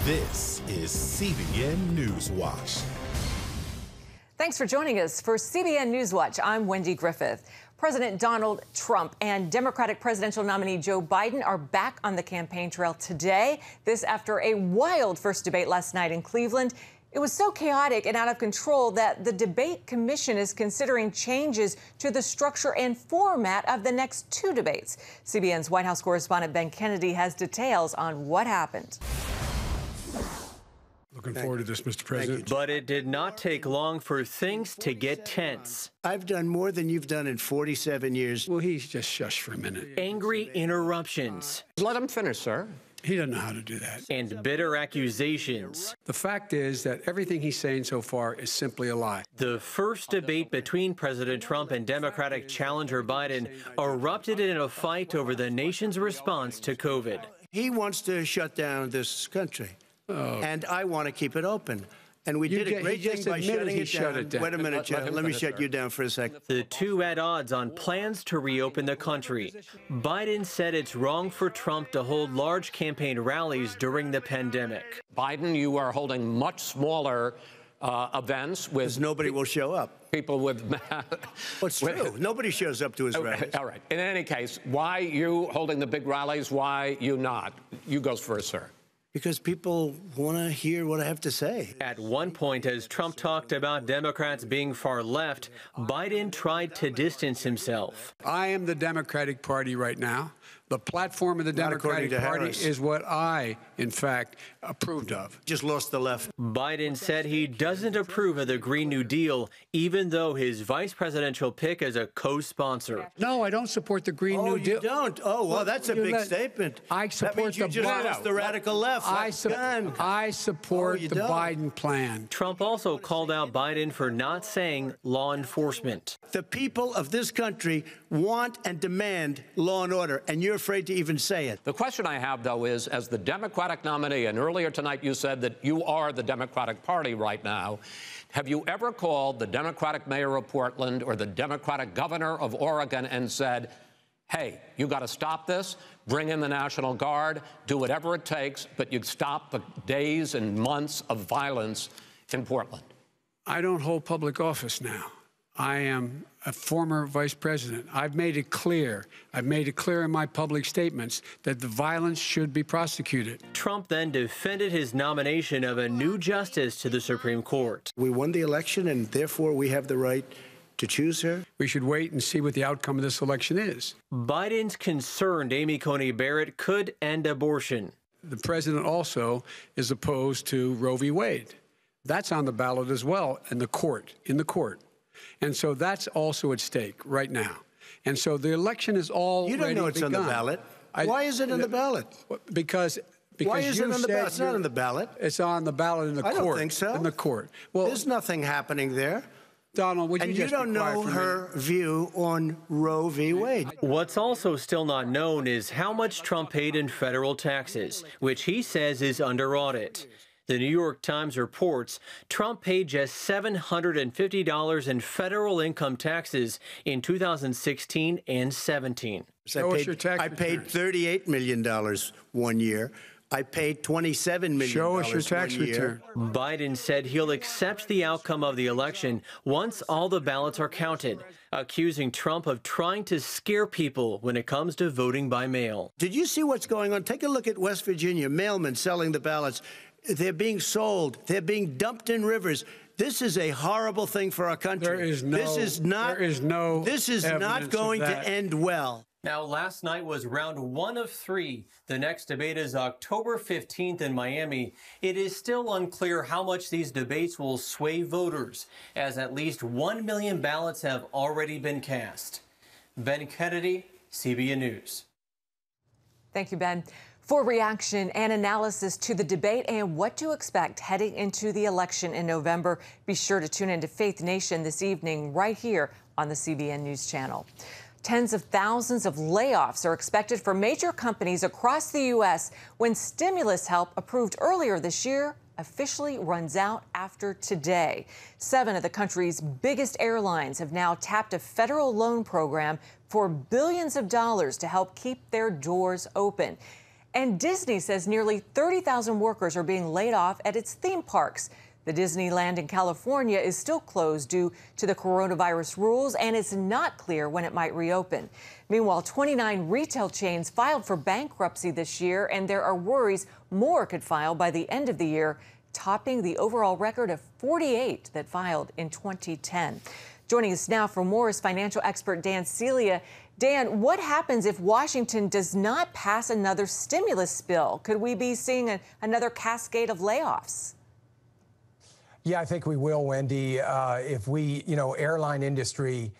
This is CBN NewsWatch. Thanks for joining us for CBN NewsWatch. I'm Wendy Griffith. President Donald Trump and Democratic presidential nominee Joe Biden are back on the campaign trail today. This after a wild first debate last night in Cleveland. It was so chaotic and out of control that the debate commission is considering changes to the structure and format of the next two debates. CBN's White House correspondent Ben Kennedy has details on what happened. Looking forward to this, Mr. President. But it did not take long for things to get tense. I've done more than you've done in 47 years. Well, he's just shush for a minute. Angry interruptions. Let him finish, sir. He doesn't know how to do that. And bitter accusations. The fact is that everything he's saying so far is simply a lie. The first debate between President Trump and Democratic challenger Biden erupted in a fight over the nation's response to COVID. He wants to shut down this country. And I want to keep it open. And we did a great thing by shutting it down. Wait a minute, Joe. Let me shut you down for a second. The two at odds on plans to reopen the country. Biden said it's wrong for Trump to hold large campaign rallies during the pandemic. Biden, you are holding much smaller events with... nobody will show up. People with... What's true. Nobody shows up to his rallies. All right. In any case, why you holding the big rallies? Why you not? You go first, sir. Because people want to hear what I have to say. At one point, as Trump talked about Democrats being far left, Biden tried to distance himself. I am the Democratic Party right now. The platform of the Democratic Party is what I, in fact, approved of. Just lost the left. Biden said he doesn't approve of the Green New Deal, even though his vice presidential pick is a co-sponsor. No, I don't support the Green New Deal. You don't? Oh, well, that's a big statement. I support that means you just lost the radical left. I support the Biden plan. Trump also called out Biden for not saying law enforcement. The people of this country want and demand law and order, and you're afraid to even say it. The question I have, though, is, as the Democratic nominee, and earlier tonight you said that you are the Democratic Party right now, have you ever called the Democratic mayor of Portland or the Democratic governor of Oregon and said, hey, you got to stop this, bring in the National Guard, do whatever it takes, but you stop the days and months of violence in Portland? I don't hold public office now. I am a former vice president. I've made it clear. I've made it clear in my public statements that the violence should be prosecuted. Trump then defended his nomination of a new justice to the Supreme Court. We won the election, and therefore we have the right to choose her. We should wait and see what the outcome of this election is. Biden's concerned Amy Coney Barrett could end abortion. The president also is opposed to Roe v. Wade. That's on the ballot as well in the court. And so that's also at stake right now. And so the election is already You don't know it's begun. on the ballot. Why is it on the ballot? Because why is it on the ballot? It's not on the ballot. It's on the ballot in the court. I don't think so. In the court. Well, there's nothing happening there. Donald, would you and just you don't know her view on Roe v. Wade. What's also still not known is how much Trump paid in federal taxes, which he says is under audit. The New York Times reports Trump paid just $750 in federal income taxes in 2016 and 17. I paid $38 million one year. I paid $27 million. Show us your tax return. Biden said he'll accept the outcome of the election once all the ballots are counted, accusing Trump of trying to scare people when it comes to voting by mail. Did you see what's going on? Take a look at West Virginia, mailmen selling the ballots. They're being sold. They're being dumped in rivers. This is a horrible thing for our country. This is not going to end well. Now, last night was round 1 of 3. The next debate is October 15th in Miami. It is still unclear how much these debates will sway voters, as at least 1 million ballots have already been cast. Ben Kennedy, CBN News. Thank you, Ben. For reaction and analysis to the debate and what to expect heading into the election in November, be sure to tune into Faith Nation this evening right here on the CBN News Channel. Tens of thousands of layoffs are expected for major companies across the U.S. when stimulus help approved earlier this year officially runs out after today. 7 of the country's biggest airlines have now tapped a federal loan program for billions of dollars to help keep their doors open. And Disney says nearly 30,000 workers are being laid off at its theme parks. The Disneyland in California is still closed due to the coronavirus rules, and it's not clear when it might reopen. Meanwhile, 29 retail chains filed for bankruptcy this year, and there are worries more could file by the end of the year, topping the overall record of 48 that filed in 2010. Joining us now for more is financial expert Dan Celia. Dan, what happens if Washington does not pass another stimulus bill? Could we be seeing another cascade of layoffs? Yeah, I think we will, Wendy. If we, airline industry,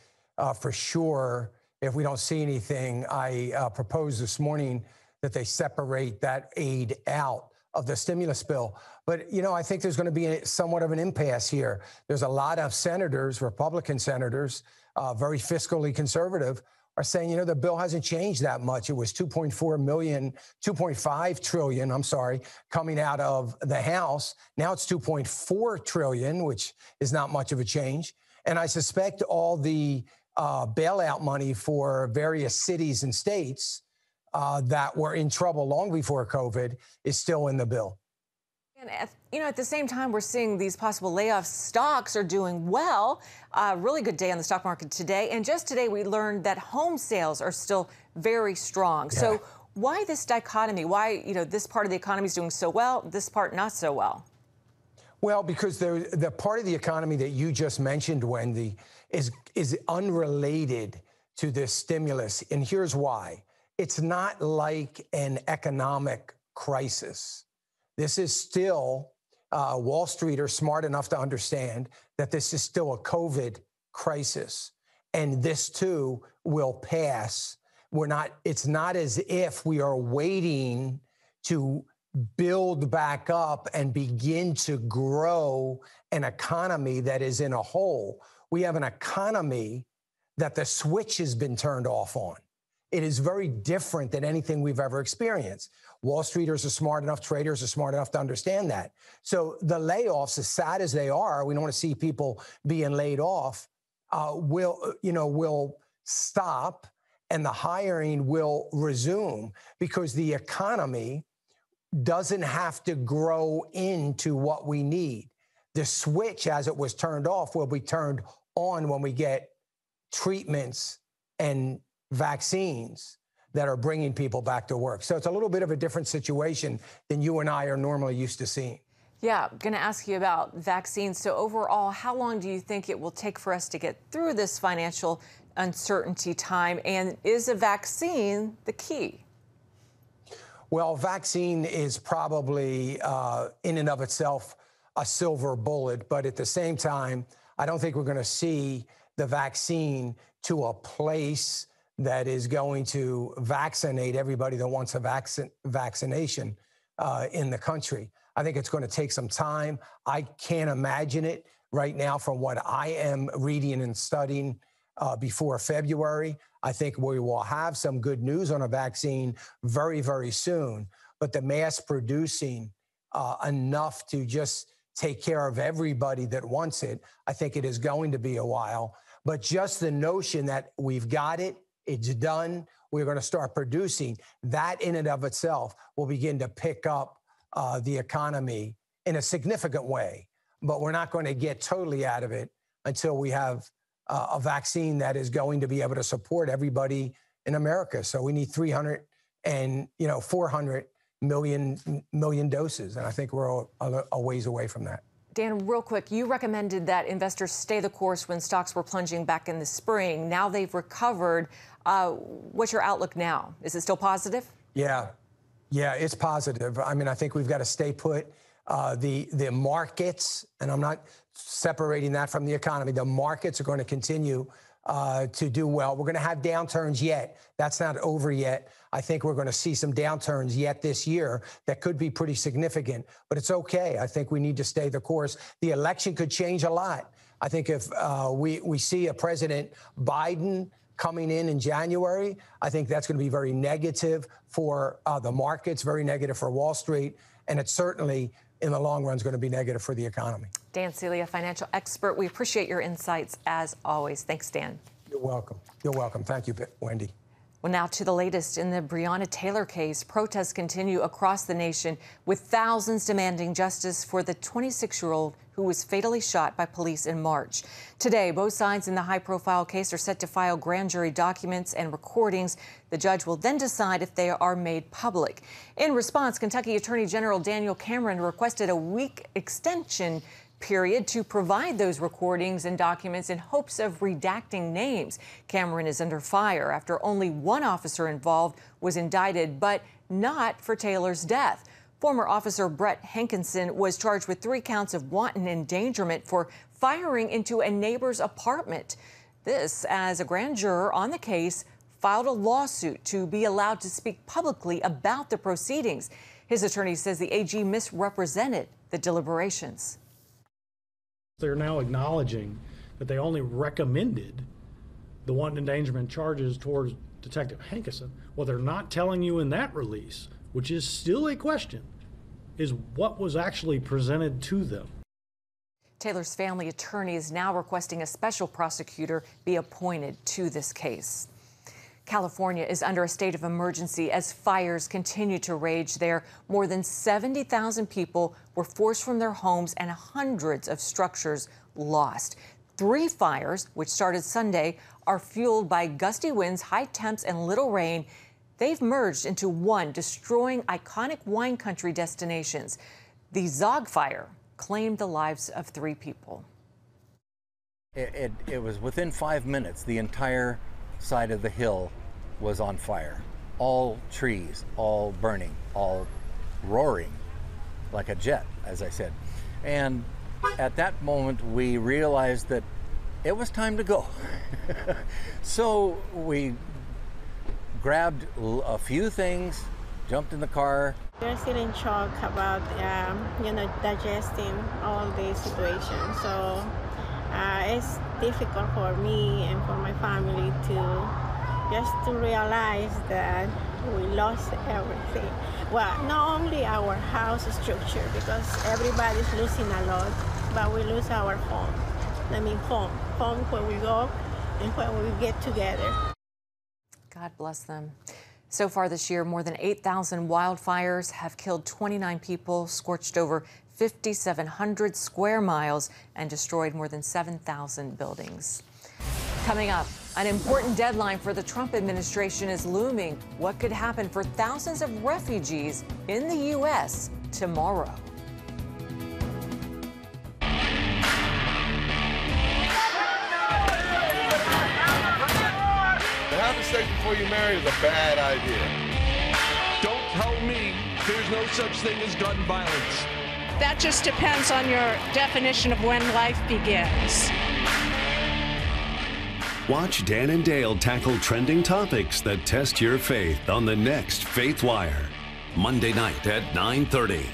for sure, if we don't see anything, I proposed this morning that they separate that aid out of the stimulus bill. But, I think there's going to be somewhat of an impasse here. There's a lot of senators, Republican senators, very fiscally conservative, are saying, the bill hasn't changed that much. It was 2.5 trillion, coming out of the House. Now it's 2.4 trillion, which is not much of a change. And I suspect all the bailout money for various cities and states that were in trouble long before COVID is still in the bill. And at the same time, we're seeing these possible layoffs. Stocks are doing well. Really good day on the stock market today. And just today, we learned that home sales are still very strong. Yeah. So why this dichotomy? Why, this part of the economy is doing so well, this part not so well? Well, because the part of the economy that you just mentioned, Wendy, is unrelated to this stimulus. And here's why. It's not like an economic crisis. This is still, Wall Street are smart enough to understand that this is still a COVID crisis. And this too will pass. It's not as if we are waiting to build back up and begin to grow an economy that is in a hole. We have an economy that the switch has been turned off on. It is very different than anything we've ever experienced. Wall Streeters are smart enough, traders are smart enough to understand that. So the layoffs, as sad as they are, we don't want to see people being laid off, will stop and the hiring will resume because the economy doesn't have to grow into what we need. The switch, as it was turned off, will be turned on when we get treatments and vaccines that are bringing people back to work. So it's a little bit of a different situation than you and I are normally used to seeing. Yeah, I'm going to ask you about vaccines. So overall, how long do you think it will take for us to get through this financial uncertainty time? And is a vaccine the key? Well, vaccine is probably in and of itself a silver bullet. But at the same time, I don't think we're going to see the vaccine to a place that is going to vaccinate everybody that wants a vaccination in the country. I think it's going to take some time. I can't imagine it right now from what I am reading and studying before February. I think we will have some good news on a vaccine very, very soon. But the mass producing enough to just take care of everybody that wants it, I think it is going to be a while. But just the notion that we've got it, it's done, we're going to start producing, that in and of itself will begin to pick up the economy in a significant way. But we're not going to get totally out of it until we have a vaccine that is going to be able to support everybody in America. So we need 400 million doses. And I think we're a ways away from that. Dan, real quick, you recommended that investors stay the course when stocks were plunging back in the spring. Now they've recovered. What's your outlook now? Is it still positive? Yeah, it's positive. I mean, I think we've got to stay put. The markets, and I'm not separating that from the economy, the markets are going to continue to do well. We're going to have downturns yet. That's not over yet. I think we're going to see some downturns yet this year that could be pretty significant, but it's okay. I think we need to stay the course. The election could change a lot. I think if we see a President Biden coming in January, I think that's going to be very negative for the markets, very negative for Wall Street, and it's certainly in the long run is going to be negative for the economy. Dan Celia, financial expert. We appreciate your insights as always. Thanks, Dan. You're welcome. You're welcome. Thank you, Wendy. Well, now to the latest in the Breonna Taylor case. Protests continue across the nation, with thousands demanding justice for the 26-year-old who was fatally shot by police in March. Today, both sides in the high-profile case are set to file grand jury documents and recordings. The judge will then decide if they are made public. In response, Kentucky Attorney General Daniel Cameron requested a week extension period to provide those recordings and documents in hopes of redacting names. Cameron is under fire after only one officer involved was indicted, but not for Taylor's death. Former Officer Brett Hankinson was charged with 3 counts of wanton endangerment for firing into a neighbor's apartment. This as a grand juror on the case filed a lawsuit to be allowed to speak publicly about the proceedings. His attorney says the AG misrepresented the deliberations. They're now acknowledging that they only recommended the wanton endangerment charges towards Detective Hankinson. What they're not telling you in that release, which is still a question, is what was actually presented to them. Taylor's family attorney is now requesting a special prosecutor be appointed to this case. California is under a state of emergency as fires continue to rage there. More than 70,000 people were forced from their homes and hundreds of structures lost. 3 fires, which started Sunday, are fueled by gusty winds, high temps, and little rain. They've merged into one, destroying iconic wine country destinations. The Zog fire claimed the lives of 3 people. It was within 5 minutes, the entire side of the hill was on fire. All trees, all burning, all roaring like a jet, as I said. And at that moment, we realized that it was time to go. So we grabbed a few things, jumped in the car. We're still in shock about, digesting all the situation. So it's difficult for me and for my family to realize that we lost everything. Well, not only our house structure, because everybody's losing a lot, but we lose our home. I mean, home where we go and where we get together. God bless them. So far this year, more than 8,000 wildfires have killed 29 people, scorched over 5,700 square miles, and destroyed more than 7,000 buildings. Coming up, an important deadline for the Trump administration is looming. What could happen for thousands of refugees in the U.S. tomorrow? Having sex before you marry is a bad idea. Don't tell me there's no such thing as gun violence. That just depends on your definition of when life begins. Watch Dan and Dale tackle trending topics that test your faith on the next Faith Wire, Monday night at 9:30.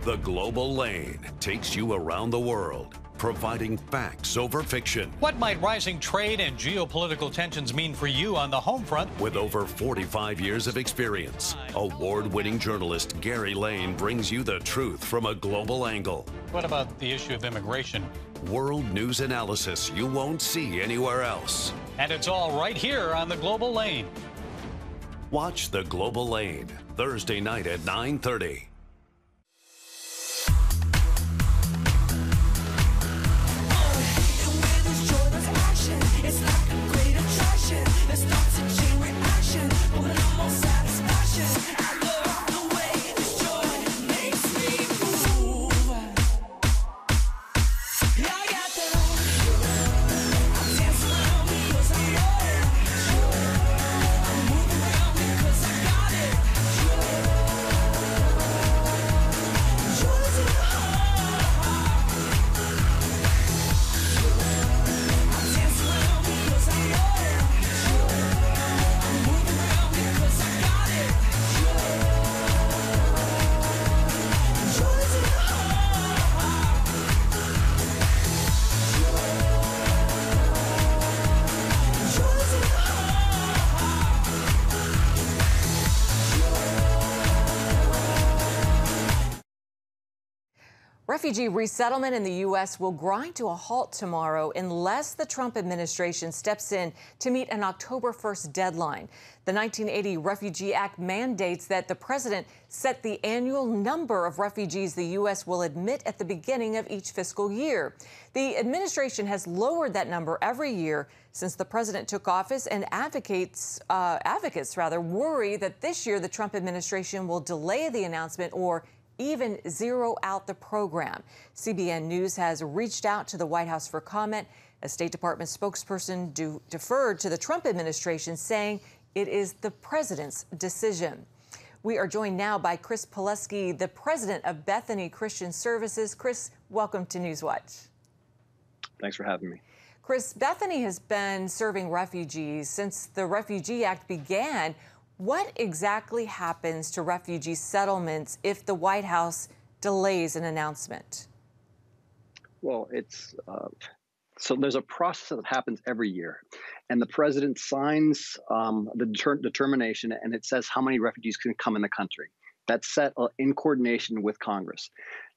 The Global Lane takes you around the world, providing facts over fiction. What might rising trade and geopolitical tensions mean for you on the home front? With over 45 years of experience, award-winning journalist Gary Lane brings you the truth from a global angle. What about the issue of immigration? World news analysis you won't see anywhere else. And it's all right here on the Global Lane. Watch The Global Lane, Thursday night at 9:30. Refugee resettlement in the U.S. will grind to a halt tomorrow unless the Trump administration steps in to meet an October 1st deadline. The 1980 Refugee Act mandates that the president set the annual number of refugees the U.S. will admit at the beginning of each fiscal year. The administration has lowered that number every year since the president took office, and advocates worry that this year the Trump administration will delay the announcement or even zero out the program. CBN News has reached out to the White House for comment. A State Department spokesperson deferred to the Trump administration, saying it is the president's decision. We are joined now by Chris Pileski, the president of Bethany Christian Services. Chris, welcome to NewsWatch. Thanks for having me. Chris, Bethany has been serving refugees since the Refugee Act began. What exactly happens to refugee settlements if the White House delays an announcement? Well, so there's a process that happens every year, and the president signs the determination, and it says how many refugees can come in the country. That's set in coordination with Congress.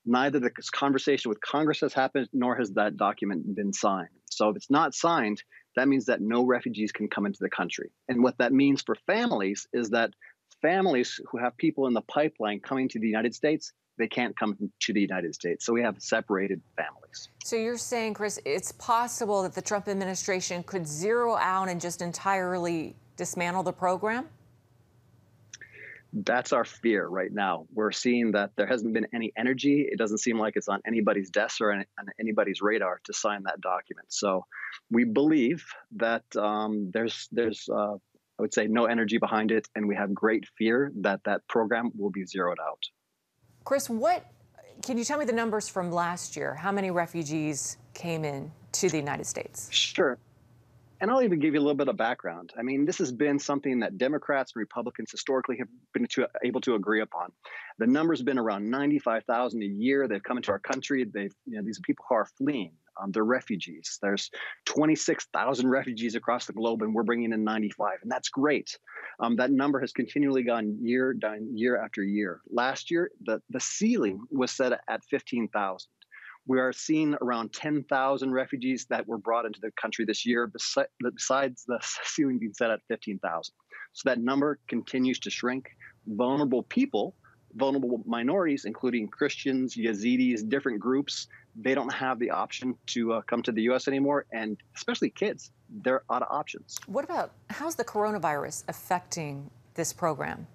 Neither the conversation with Congress has happened, nor has that document been signed. So if it's not signed, that means that no refugees can come into the country. And what that means for families is that families who have people in the pipeline coming to the United States, they can't come to the United States. So we have separated families. So you're saying, Chris, it's possible that the Trump administration could zero out and just entirely dismantle the program? That's our fear right now. We're seeing that there hasn't been any energy. It doesn't seem like it's on anybody's desk or on anybody's radar to sign that document. So we believe that there's I would say, no energy behind it, and we have great fear that that program will be zeroed out. Chris, can you tell me the numbers from last year? How many refugees came in to the United States? Sure. And I'll even give you a little bit of background. I mean, this has been something that Democrats and Republicans historically have been able to agree upon. The number's been around 95,000 a year. They've come into our country. These people who are fleeing. They're refugees. There's 26,000 refugees across the globe, and we're bringing in 95, and that's great. That number has continually gone year after year. Last year, the ceiling was set at 15,000. We are seeing around 10,000 refugees that were brought into the country this year, besides the ceiling being set at 15,000. So that number continues to shrink. Vulnerable people, vulnerable minorities, including Christians, Yazidis, different groups, they don't have the option to come to the U.S. anymore, and especially kids, they're out of options. How's the coronavirus affecting this program?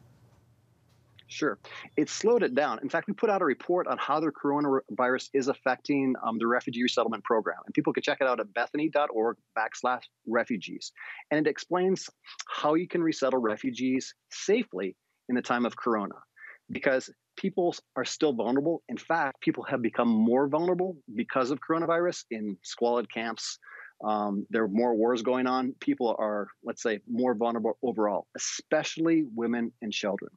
Sure. It slowed it down. In fact, we put out a report on how the coronavirus is affecting the Refugee Resettlement Program. And people can check it out at bethany.org/refugees. And it explains how you can resettle refugees safely in the time of corona. Because people are still vulnerable. In fact, people have become more vulnerable because of coronavirus in squalid camps. There are more wars going on. People are, let's say, more vulnerable overall, especially women and children.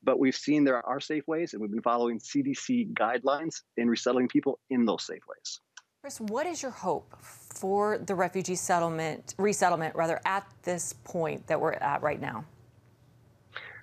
But we've seen there are safe ways, and we've been following CDC guidelines in resettling people in those safe ways. Chris, what is your hope for the refugee resettlement at this point that we're at right now?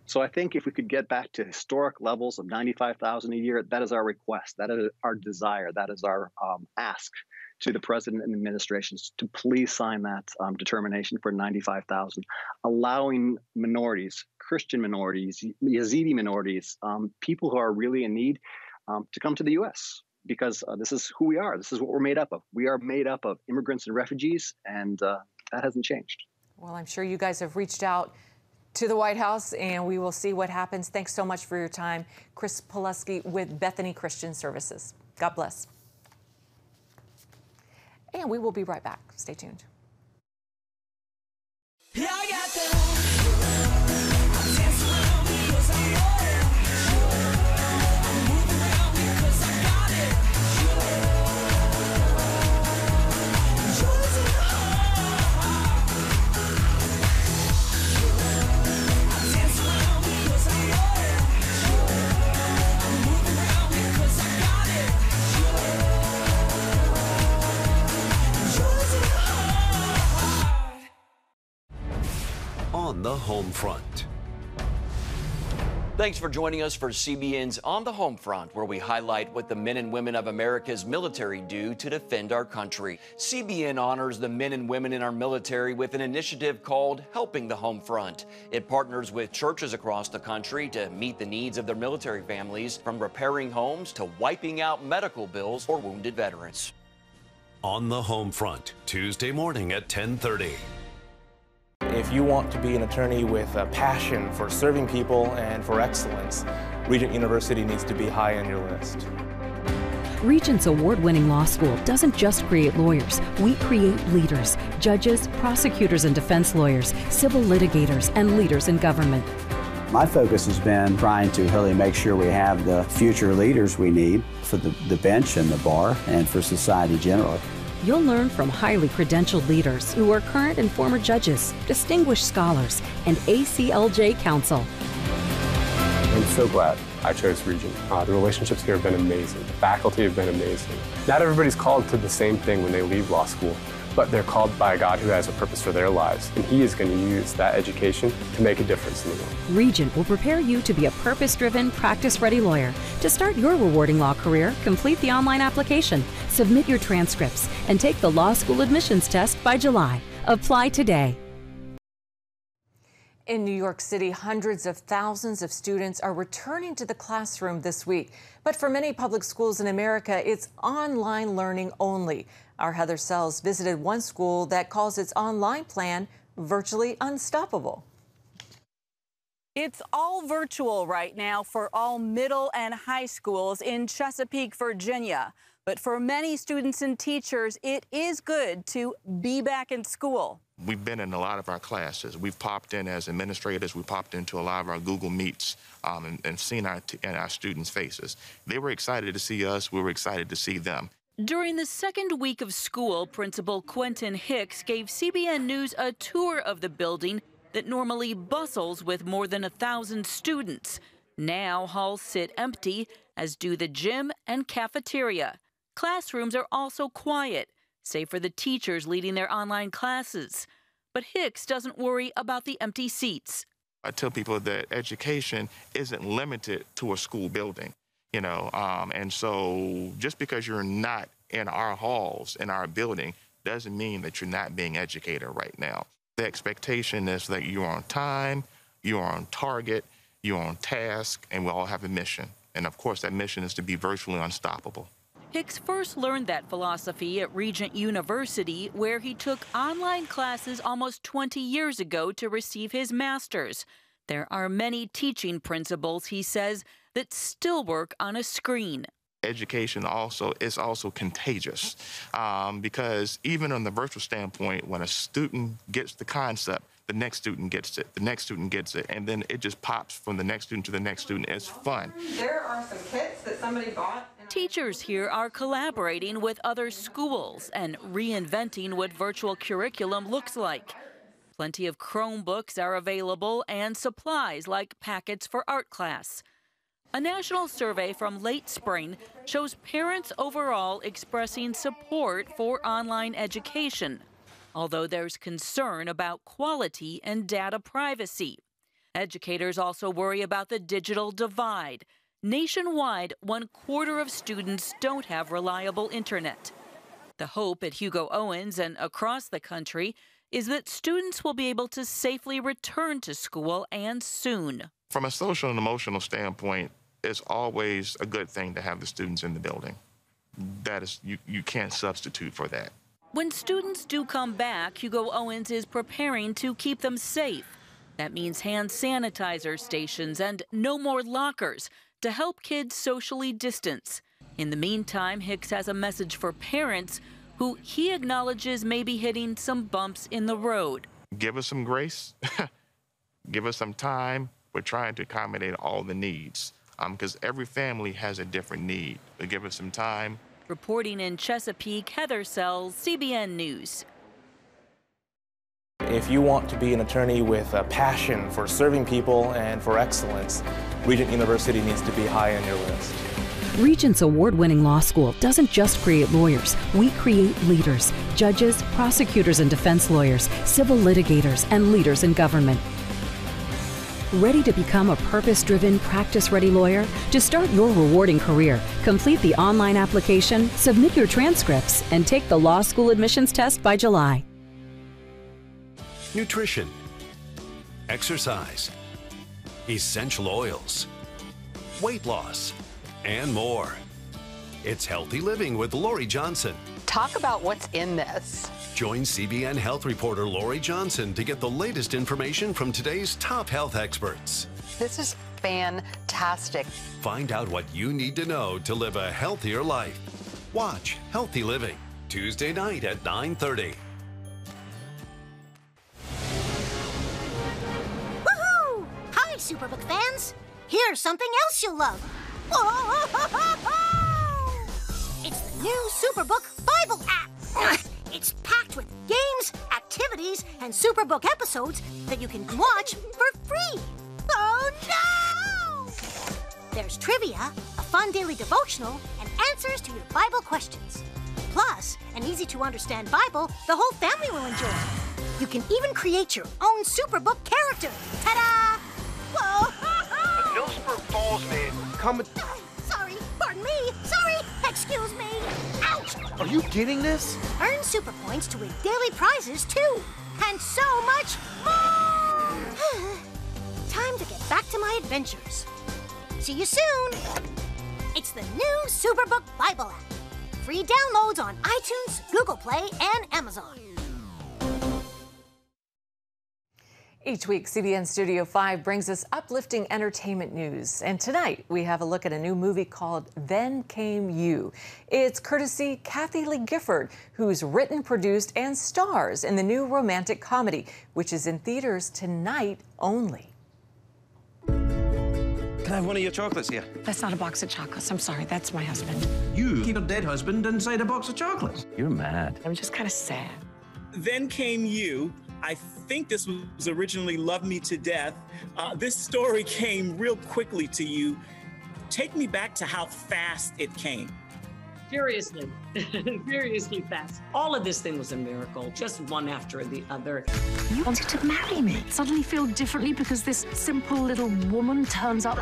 So I think if we could get back to historic levels of 95,000 a year, that is our request. That is our desire. That is our ask to the president and administrations to please sign that determination for 95,000, allowing minorities, Christian minorities, Yazidi minorities, people who are really in need to come to the U.S. because this is who we are. This is what we're made up of. We are made up of immigrants and refugees, and that hasn't changed. Well, I'm sure you guys have reached out to the White House, and we will see what happens. Thanks so much for your time. Chris Pileski with Bethany Christian Services. God bless. And we will be right back. Stay tuned. On the home front. Thanks for joining us for CBN's On the Home Front, where we highlight what the men and women of America's military do to defend our country. CBN honors the men and women in our military with an initiative called Helping the Home Front. It partners with churches across the country to meet the needs of their military families, from repairing homes to wiping out medical bills for wounded veterans. On the Home Front, Tuesday morning at 10:30. If you want to be an attorney with a passion for serving people and for excellence, Regent University needs to be high on your list. Regent's award-winning law school doesn't just create lawyers. We create leaders, judges, prosecutors and defense lawyers, civil litigators, and leaders in government. My focus has been trying to really make sure we have the future leaders we need for the bench and the bar and for society generally. You'll learn from highly credentialed leaders who are current and former judges, distinguished scholars, and ACLJ counsel. I'm so glad I chose Regent. The relationships here have been amazing. The faculty have been amazing. Not everybody's called to the same thing when they leave law school, but they're called by a God who has a purpose for their lives, and He is going to use that education to make a difference in the world. Regent will prepare you to be a purpose-driven, practice-ready lawyer. To start your rewarding law career, complete the online application, submit your transcripts, and take the law school admissions test by July. Apply today. In New York City, hundreds of thousands of students are returning to the classroom this week. But for many public schools in America, it's online learning only. Our Heather Sells visited one school that calls its online plan virtually unstoppable. It's all virtual right now for all middle and high schools in Chesapeake, Virginia. But for many students and teachers, it is good to be back in school. We've been in a lot of our classes. We've popped in as administrators. We popped into a lot of our Google Meets and seen our students' faces. They were excited to see us. We were excited to see them. During the second week of school, Principal Quentin Hicks gave CBN News a tour of the building that normally bustles with more than 1,000 students. Now halls sit empty, as do the gym and cafeteria. Classrooms are also quiet, save for the teachers leading their online classes. But Hicks doesn't worry about the empty seats. I tell people that education isn't limited to a school building, and so just because you're not in our halls, in our building, doesn't mean that you're not being educated right now. The expectation is that you're on time, you're on target, you're on task, and we all have a mission. And of course, that mission is to be virtually unstoppable. Hicks first learned that philosophy at Regent University, where he took online classes almost 20 years ago to receive his master's. There are many teaching principles, he says, that still work on a screen. Education is also contagious because even on the virtual standpoint, when a student gets the concept, the next student gets it, the next student gets it, and then it just pops from the next student to the next student. It's fun. There are some kits that somebody bought. Teachers here are collaborating with other schools and reinventing what virtual curriculum looks like. Plenty of Chromebooks are available and supplies like packets for art class. A national survey from late spring shows parents overall expressing support for online education, although there's concern about quality and data privacy. Educators also worry about the digital divide. Nationwide, 1/4 of students don't have reliable internet. The hope at Hugo Owens and across the country is that students will be able to safely return to school, and soon. From a social and emotional standpoint, it's always a good thing to have the students in the building. That is, you can't substitute for that. When students do come back, Hugo Owens is preparing to keep them safe. That means hand sanitizer stations and no more lockers to help kids socially distance. In the meantime, Hicks has a message for parents who he acknowledges may be hitting some bumps in the road. Give us some grace. Give us some time. We're trying to accommodate all the needs because every family has a different need. But give us some time. Reporting in Chesapeake, Heather Sells, CBN News. If you want to be an attorney with a passion for serving people and for excellence, Regent University needs to be high on your list. Regent's award-winning law school doesn't just create lawyers. We create leaders, judges, prosecutors and defense lawyers, civil litigators, and leaders in government. Ready to become a purpose-driven, practice-ready lawyer? To start your rewarding career, complete the online application, submit your transcripts, and take the law school admissions test by July. Nutrition, exercise, essential oils, weight loss, and more. It's Healthy Living with Lori Johnson. Talk about what's in this. Join CBN health reporter Lori Johnson to get the latest information from today's top health experts. This is fantastic. Find out what you need to know to live a healthier life. Watch Healthy Living, Tuesday night at 9:30. Woohoo! Hi, Superbook fans. Here's something else you'll love. It's the new Superbook Bible app. It's packed with games, activities, and Superbook episodes that you can watch for free. Oh no! There's trivia, a fun daily devotional, and answers to your Bible questions. Plus, an easy-to-understand Bible the whole family will enjoy. You can even create your own Superbook character. Ta-da! Whoa! Millsburg Falls man, come. Sorry, pardon me. Sorry, excuse me. Ouch! Are you getting this? Earn super points to win daily prizes too, and so much more. Time to get back to my adventures. See you soon. It's the new Superbook Bible app. Free downloads on iTunes, Google Play, and Amazon. Each week, CBN Studio 5 brings us uplifting entertainment news. And tonight, we have a look at a new movie called Then Came You. It's courtesy Kathy Lee Gifford, who's written, produced, and stars in the new romantic comedy, which is in theaters tonight only. Can I have one of your chocolates here? That's not a box of chocolates. I'm sorry, that's my husband. You keep a dead husband inside a box of chocolates. You're mad. I'm just kind of sad. Then Came You. I think this was originally Love Me to Death. This story came real quickly to you. Take me back to how fast it came. Furiously, furiously fast. All of this thing was a miracle, just one after the other. You wanted to marry me. Suddenly feel differently because this simple little woman turns up.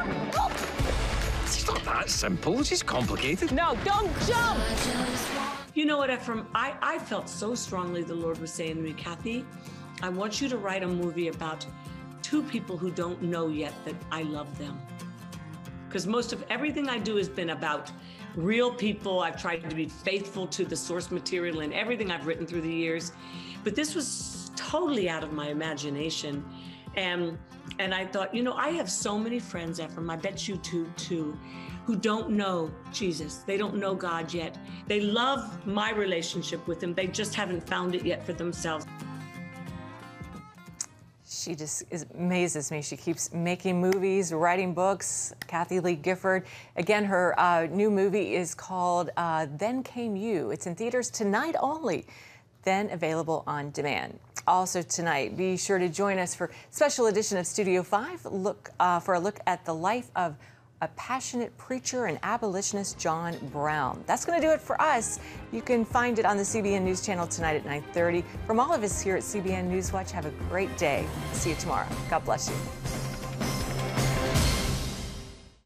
It's not that simple. It's just complicated. No, don't jump! You know what, Ephraim? I felt so strongly the Lord was saying to me, Kathy, I want you to write a movie about two people who don't know yet that I love them. Because most of everything I do has been about real people. I've tried to be faithful to the source material in everything I've written through the years. But this was totally out of my imagination. And I thought, you know, I have so many friends, Ephraim, I bet you too, who don't know Jesus. They don't know God yet. They love my relationship with him. They just haven't found it yet for themselves. She just amazes me. She keeps making movies, writing books. Kathy Lee Gifford. Again, her new movie is called Then Came You. It's in theaters tonight only, then available on demand. Also tonight, be sure to join us for a special edition of Studio 5, for a look at the life of a passionate preacher and abolitionist, John Brown. That's going to do it for us. You can find it on the CBN News Channel tonight at 9:30. From all of us here at CBN Newswatch, have a great day. See you tomorrow. God bless you.